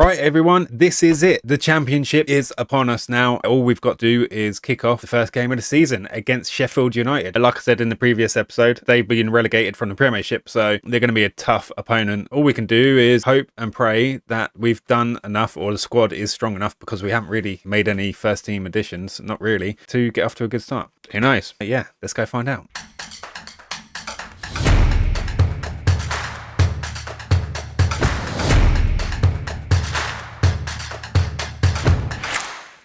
Right, everyone, this is it. The championship is upon us now. All we've got to do is kick off the first game of the season against Sheffield United. Like I said in the previous episode, they've been relegated from the Premiership, so they're going to be a tough opponent. All we can do is hope and pray that we've done enough, or the squad is strong enough, because we haven't really made any first team additions, not really, to get off to a good start. Who knows? But yeah, let's go find out.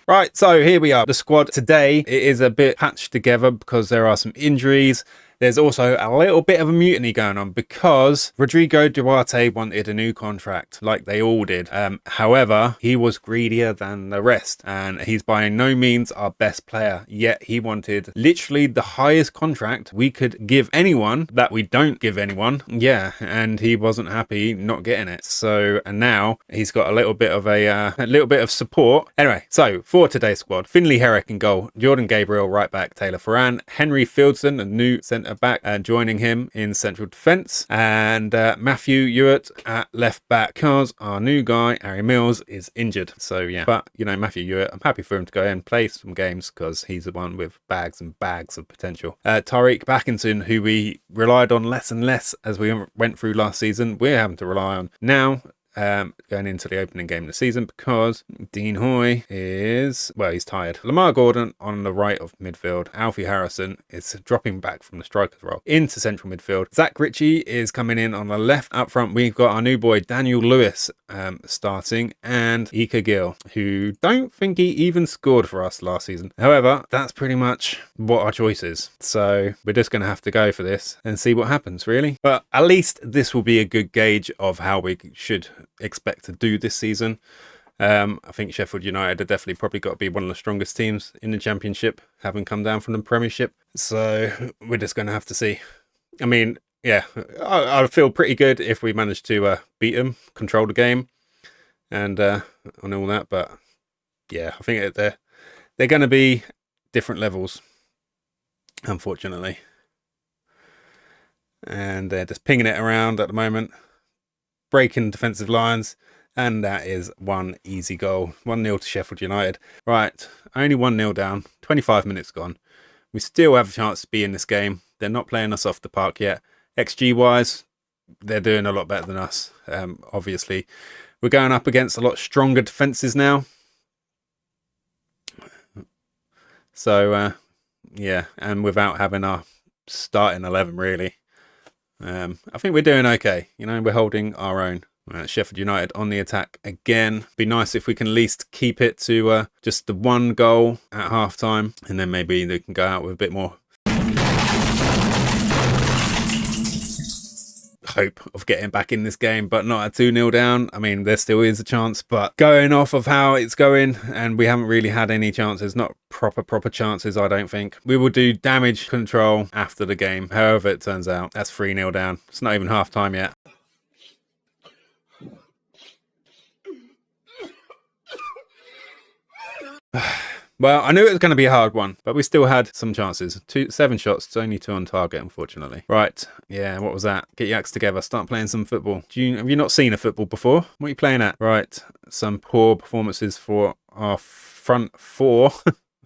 Right, so here we are. The squad today, it is a bit patched together because there are some injuries. There's also a little bit of a mutiny going on because Rodrigo Duarte wanted a new contract, like they all did. However, he was greedier than the rest, and he's by no means our best player, yet he wanted literally the highest contract we could give anyone that we don't give anyone. Yeah, and he wasn't happy not getting it. So, and now he's got a little bit of support. Anyway, so for today's squad, Finlay Herrick in goal, Jordan Gabriel right back, Taylor Ferran, Henry Fieldson, a new centre back, and joining him in central defence, and Matthew Ewart at left back because our new guy Harry Mills is injured. So yeah, but you know, Matthew Ewart, I'm happy for him to go and play some games because he's the one with bags and bags of potential. Tariq Backinson, who we relied on less and less as we went through last season, we're having to rely on now. Going into the opening game of the season because Dean Hoy is, well, he's tired. Lamar Gordon on the right of midfield. Alfie Harrison is dropping back from the striker's role into central midfield. Zach Ritchie is coming in on the left. Up front, we've got our new boy Daniel Lewis starting, and Ika Gill, who don't think he even scored for us last season. However, that's pretty much what our choice is. So we're just going to have to go for this and see what happens, really. But at least this will be a good gauge of how we should expect to do this season. I think Sheffield United are definitely probably got to be one of the strongest teams in the Championship, having come down from the Premiership. So we're just going to have to see. I mean, yeah, I feel pretty good if we manage to beat them, control the game, and all that. But yeah, I think they're going to be different levels, unfortunately. And they're just pinging it around at the moment, breaking defensive lines, and that is one easy goal. 1-0 to Sheffield United. Right, only 1-0 down, 25 minutes gone. We still have a chance to be in this game. They're not playing us off the park yet. XG wise, they're doing a lot better than us. Obviously, we're going up against a lot stronger defenses now. So yeah, and without having our starting 11 really. I think we're doing okay. You know, we're holding our own. Sheffield United on the attack again. Be nice if we can at least keep it to just the one goal at half time, and then maybe they can go out with a bit more hope of getting back in this game, but not at 2-0 down. I mean, there still is a chance, but going off of how it's going, and we haven't really had any chances, not proper chances, I don't think. We will do damage control after the game, however it turns out. That's 3-0 down. It's not even half time yet. Well, I knew it was going to be a hard one, but we still had some chances. 7 shots, it's only 2 on target, unfortunately. Right, yeah, what was that? Get your acts together, start playing some football. Have you not seen a football before? What are you playing at? Right, some poor performances for our front four.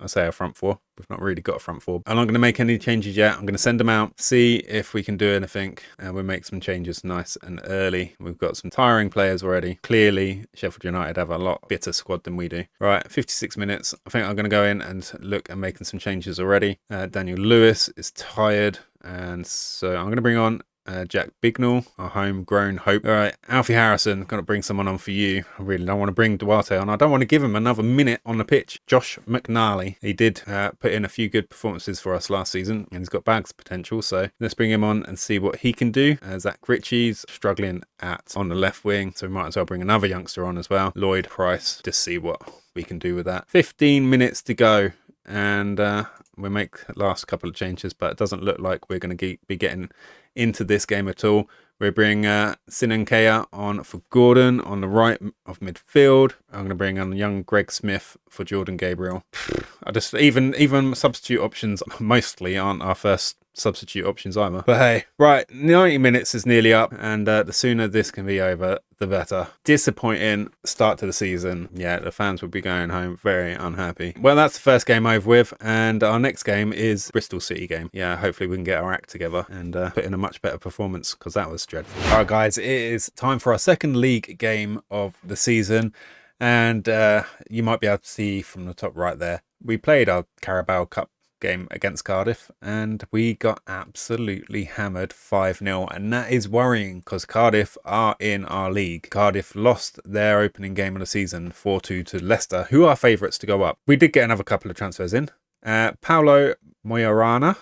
I say our front four. We've not really got a front four. I'm not going to make any changes yet. I'm going to send them out, see if we can do anything, and we'll make some changes nice and early. We've got some tiring players already. Clearly, Sheffield United have a lot better squad than we do. Right, 56 minutes. I think I'm going to go in and look at making some changes already. Daniel Lewis is tired, and so I'm going to bring on Jack Bignall, our homegrown hope. All right, Alfie Harrison, got to bring someone on for you. I really don't want to bring Duarte on. I don't want to give him another minute on the pitch. Josh McNally, he did put in a few good performances for us last season, and he's got bags of potential, so let's bring him on and see what he can do. Zach Ritchie's struggling on the left wing, so we might as well bring another youngster on as well. Lloyd Price, just see what we can do with that. 15 minutes to go, and we'll make the last couple of changes, but it doesn't look like we're going to be getting into this game at all. We bring Sinankea on for Gordon on the right of midfield. I'm going to bring on young Greg Smith for Jordan Gabriel. I just even substitute options mostly aren't our first substitute options either. But hey, right, 90 minutes is nearly up, and the sooner this can be over, the better. Disappointing start to the season. Yeah, the fans will be going home very unhappy. Well, that's the first game over with, and our next game is Bristol City game. Yeah, hopefully we can get our act together and put in a much better performance, because that was dreadful. All right, guys, it is time for our second league game of the season, and you might be able to see from the top right there, we played our Carabao Cup game against Cardiff, and we got absolutely hammered 5-0, and that is worrying because Cardiff are in our league. Cardiff lost their opening game of the season 4-2 to Leicester, who are favourites to go up. We did get another couple of transfers in. Paulo Moyorana,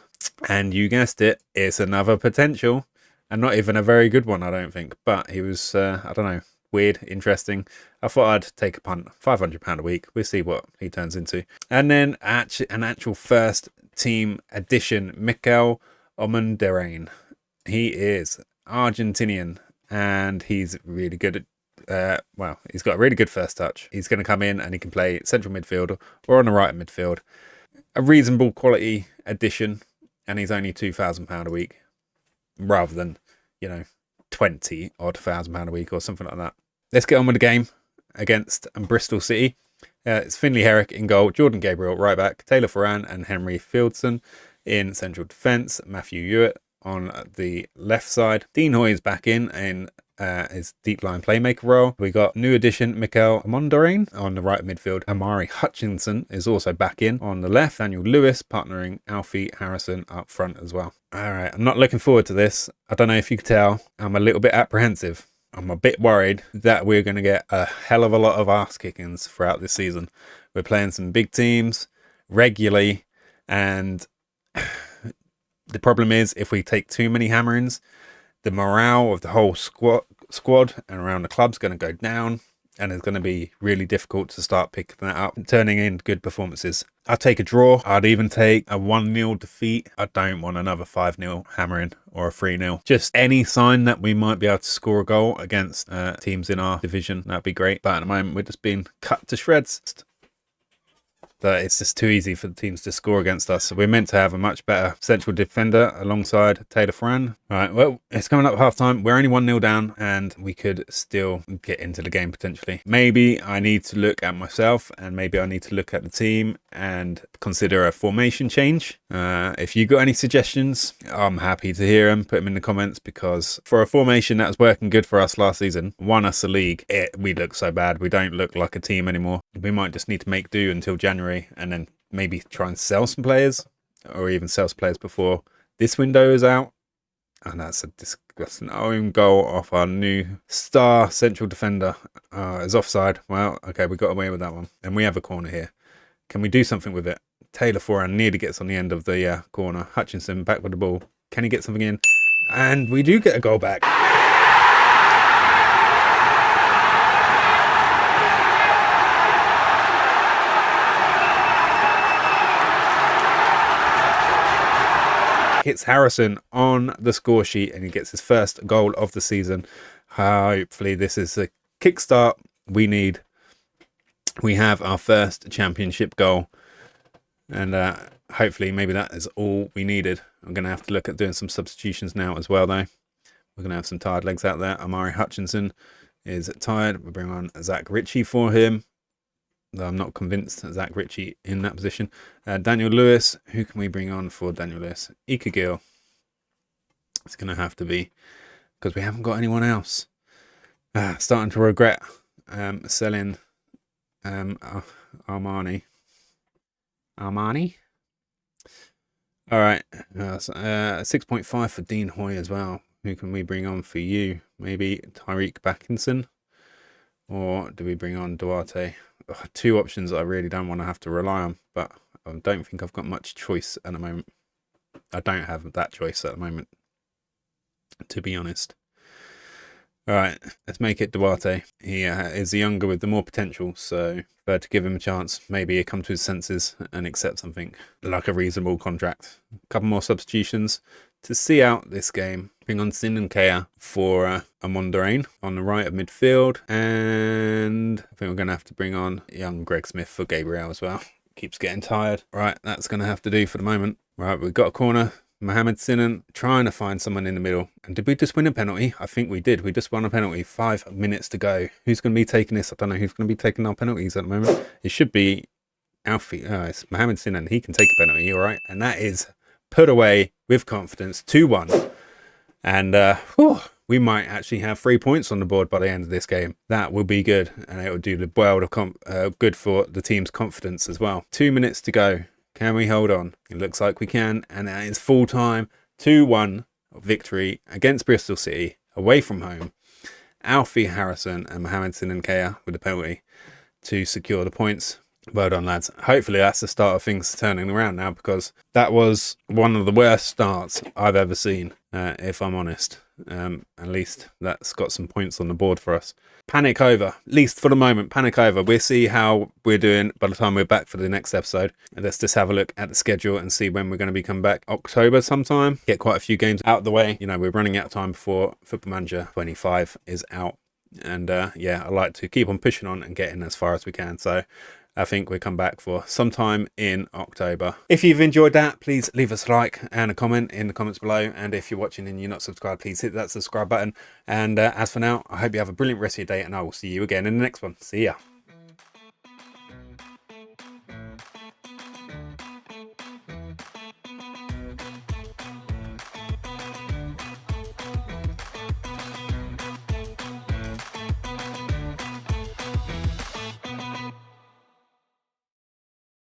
and you guessed it, it's another potential, and not even a very good one, I don't think, but he was I don't know, weird, interesting. I thought I'd take a punt. £500 a week. We'll see what he turns into. And then an actual first team addition, Mikel Omundarain. He is Argentinian, and he's really good at, well, he's got a really good first touch. He's going to come in and he can play central midfield or on the right midfield. A reasonable quality addition, and he's only £2,000 a week rather than, you know, 20 odd £1,000 a week or something like that. Let's get on with the game against Bristol City. It's Finley Herrick in goal, Jordan Gabriel right back, Taylor Foran and Henry Fieldson in central defence, Matthew Hewitt on the left side. Dean Hoy is back in his deep line playmaker role. We got new addition Mikel Omundarain on the right midfield. Amari Hutchinson is also back in on the left. Daniel Lewis partnering Alfie Harrison up front as well. All right, I'm not looking forward to this. I don't know if you could tell, I'm a little bit apprehensive. I'm a bit worried that we're going to get a hell of a lot of arse kickings throughout this season. We're playing some big teams regularly, and the problem is if we take too many hammerings, the morale of the whole squad and around the club's going to go down, and it's going to be really difficult to start picking that up and turning in good performances. I'd take a draw. I'd even take a 1-0 defeat. I don't want another 5-0 hammering or a 3-0. Just any sign that we might be able to score a goal against teams in our division, that'd be great. But at the moment, we're just being cut to shreds. That it's just too easy for the teams to score against us. So we're meant to have a much better central defender alongside Taylor Foran. Right, well, it's coming up half time. We're only 1-0 down, and we could still get into the game potentially. Maybe I need to look at myself, and maybe I need to look at the team and consider a formation change. If you got any suggestions, I'm happy to hear them. Put them in the comments, because for a formation that was working good for us last season, won us the league, we look so bad. We don't look like a team anymore. We might just need to make do until January, and then maybe try and sell some players, or even sell some players before this window is out. And that's an own goal off our new star central defender. Is offside. Well, okay, we got away with that one. And we have a corner here. Can we do something with it? Taylor Foran nearly gets on the end of the corner. Hutchinson back with the ball. Can he get something in? And we do get a goal back. Hits Harrison on the score sheet, and he gets his first goal of the season. Hopefully this is the kickstart we need. We have our first championship goal, and hopefully maybe that is all we needed. I'm going to have to look at doing some substitutions now as well, though. We're going to have some tired legs out there. Amari Hutchinson is tired. We'll bring on Zach Ritchie for him. Though I'm not convinced that Zach Ritchie in that position. Daniel Lewis. Who can we bring on for Daniel Lewis? Ika Gill. It's going to have to be, because we haven't got anyone else. Starting to regret selling Armani. All right. 6.5 for Dean Hoy as well. Who can we bring on for you? Maybe Tyreek Backinson? Or do we bring on Duarte? Two options I really don't want to have to rely on, but I don't think I've got much choice at the moment. I don't have that choice at the moment, to be honest. All right, let's make it Duarte. He is the younger with the more potential, so prefer to give him a chance. Maybe he'll come to his senses and accept something like a reasonable contract. A couple more substitutions to see out this game. Bring on Sin and Kea for Amondarain on the right of midfield. And I think we're going to have to bring on young Greg Smith for Gabriel as well. Keeps getting tired. Right, that's going to have to do for the moment. Right, we've got a corner. Mohamed Sinan trying to find someone in the middle. And did we just win a penalty? I think we did. We just won a penalty. 5 minutes to go. Who's going to be taking this? I don't know who's going to be taking our penalties at the moment. It should be Alfie. Oh, it's Mohamed Sinan. He can take a penalty, all right? And that is put away with confidence. 2-1. And we might actually have 3 points on the board by the end of this game. That will be good. And it will do the world of good for the team's confidence as well. 2 minutes to go. Can we hold on? It looks like we can, and that is full time. 2-1 victory against Bristol City, away from home. Alfie Harrison and Mohamed Sinan Kea with the penalty to secure the points. Well done, lads. Hopefully that's the start of things turning around now, because that was one of the worst starts I've ever seen, if I'm honest. At least that's got some points on the board for us. Panic over, at least for the moment. Panic over. We'll see how we're doing by the time we're back for the next episode. And let's just have a look at the schedule and see when we're going to be coming back. October sometime. Get quite a few games out of the way. You know, we're running out of time before Football Manager 25 is out. And yeah, I like to keep on pushing on and getting as far as we can. So I think we'll come back for sometime in October. If you've enjoyed that, please leave us a like and a comment in the comments below. And if you're watching and you're not subscribed, please hit that subscribe button. And as for now, I hope you have a brilliant rest of your day, and I will see you again in the next one. See ya.